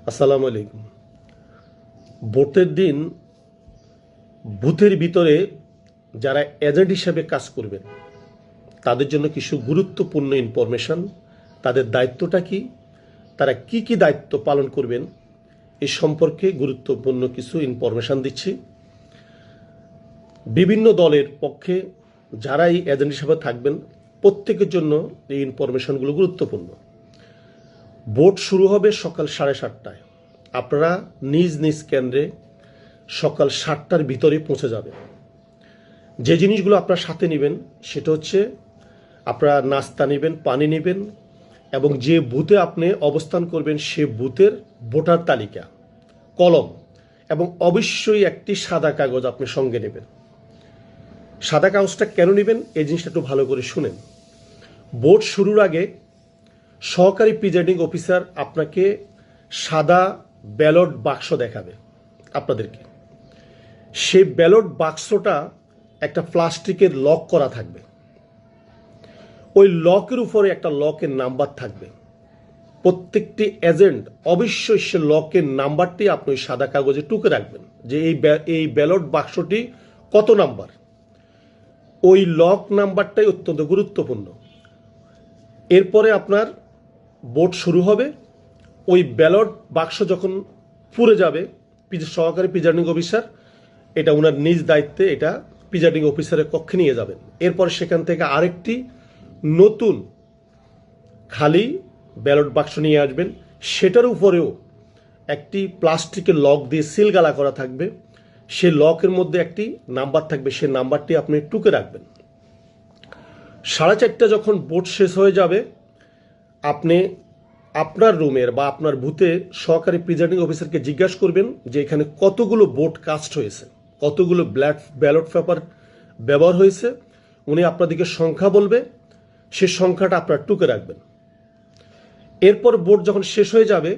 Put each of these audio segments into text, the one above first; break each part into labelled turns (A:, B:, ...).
A: আসসালামু আলাইকুম। ভোটের দিন বুথের ভিতরে যারা এজেন্ট হিসেবে কাজ করবেন তাদের জন্য কিছু গুরুত্বপূর্ণ ইনফরমেশন, তাদের দায়িত্বটা কি, তারা কি কি দায়িত্ব পালন করবেন এ সম্পর্কে গুরুত্বপূর্ণ কিছু ইনফরমেশন দিচ্ছি। বিভিন্ন দলের পক্ষে যারা এই এজেন্ট হিসেবে থাকবেন প্রত্যেকের জন্য এই ইনফরমেশনগুলো গুরুত্বপূর্ণ। ভোট শুরু হবে সকাল 7:30টায়। আপনারা নিজ নিজ কেন্দ্রে সকাল 7টার ভিতরে পৌঁছে যাবেন। যে জিনিসগুলো আপনার সাথে নেবেন সেটা হচ্ছে আপনারা নাস্তা নেবেন, পানি নেবেন এবং যে বুথে আপনি অবস্থান করবেন সে বুথের ভোটার তালিকা, কলম এবং অবশ্যই একটি সাদা কাগজ আপনি সঙ্গে নেবেন। সাদা কাগজটা কেন নেবেন এই জিনিসটা একটু ভালো করে শুনেন। ভোট শুরুর আগে সহকারী প্রিজাইডিং অফিসার আপনাকে সাদা ব্যালট বাক্স দেখাবে আপনাদেরকে। সেই ব্যালট বাক্সটা একটা প্লাস্টিকের লক করা থাকবে। ওই লকের উপরে একটা লকের নাম্বার থাকবে। প্রত্যেকটি এজেন্ট অবশ্যই সে লকের নাম্বারটি আপনি ওই সাদা কাগজে টুকে রাখবেন যে এই ব্যালট বাক্সটি কত নাম্বার। ওই লক নাম্বারটাই অত্যন্ত গুরুত্বপূর্ণ। এরপরে আপনার ভোট শুরু হবে। ওই ব্যালট বাক্স যখন পুড়ে যাবে, সহকারী প্রিজাইডিং অফিসার এটা ওনার নিজ দায়িত্বে এটা প্রিজাইডিং অফিসারের কক্ষে নিয়ে যাবেন। এরপর সেখান থেকে আরেকটি নতুন খালি ব্যালট বাক্স নিয়ে আসবেন। সেটার উপরেও একটি প্লাস্টিকের লক দিয়ে সিলগালা করা থাকবে। সে লকের মধ্যে একটি নাম্বার থাকবে, সে নাম্বারটি আপনি টুকে রাখবেন। 4:30 যখন ভোট শেষ হয়ে যাবে, আপনি আপনার রুমের বা আপনার বুথে সহকারী প্রিজাইডিং অফিসারকে জিজ্ঞাসা করবেন যে এখানে কতগুলো ভোট কাস্ট হয়েছে, কতগুলো ব্যালট পেপার ব্যবহার হয়েছে। উনি আপনাদেরকে সংখ্যা বলবে, সে সংখ্যাটা আপনারা টুকে রাখবেন। এরপর ভোট যখন শেষ হয়ে যাবে,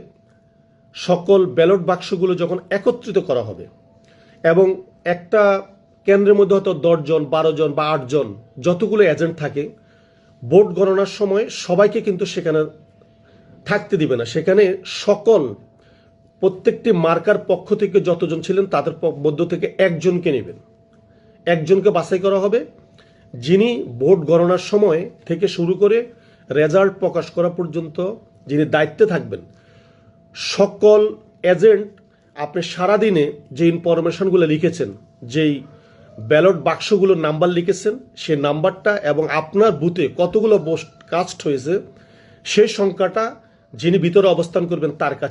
A: সকল ব্যালট বাক্সগুলো যখন একত্রিত করা হবে এবং একটা কেন্দ্রের মধ্যে হয়তো 10 জন, 12 জন বা 8 জন যতগুলো এজেন্ট থাকে, ভোট গণনার সময় সবাইকে কিন্তু সেখানে থাকতে দিবে না। সেখানে প্রত্যেকটি মার্কার পক্ষ থেকে যতজন ছিলেন তাদের মধ্য থেকে একজনকে নেবেন। একজনকে বাছাই করা হবে যিনি ভোট গণনার সময় থেকে শুরু করে রেজাল্ট প্রকাশ করা পর্যন্ত যিনি দায়িত্বে থাকবেন। সকল এজেন্ট আপনি সারাদিনে যে ইনফরমেশনগুলো লিখেছেন, যেই ব্যালট বাক্সগুলোর নাম্বার লিখেছেন, সে নাম্বারটা এবং আপনার বুথে কতগুলো ভোট কাস্ট হয়েছে সেই সংখ্যাটা যিনি ভিতরে অবস্থান করবেন তার কাছে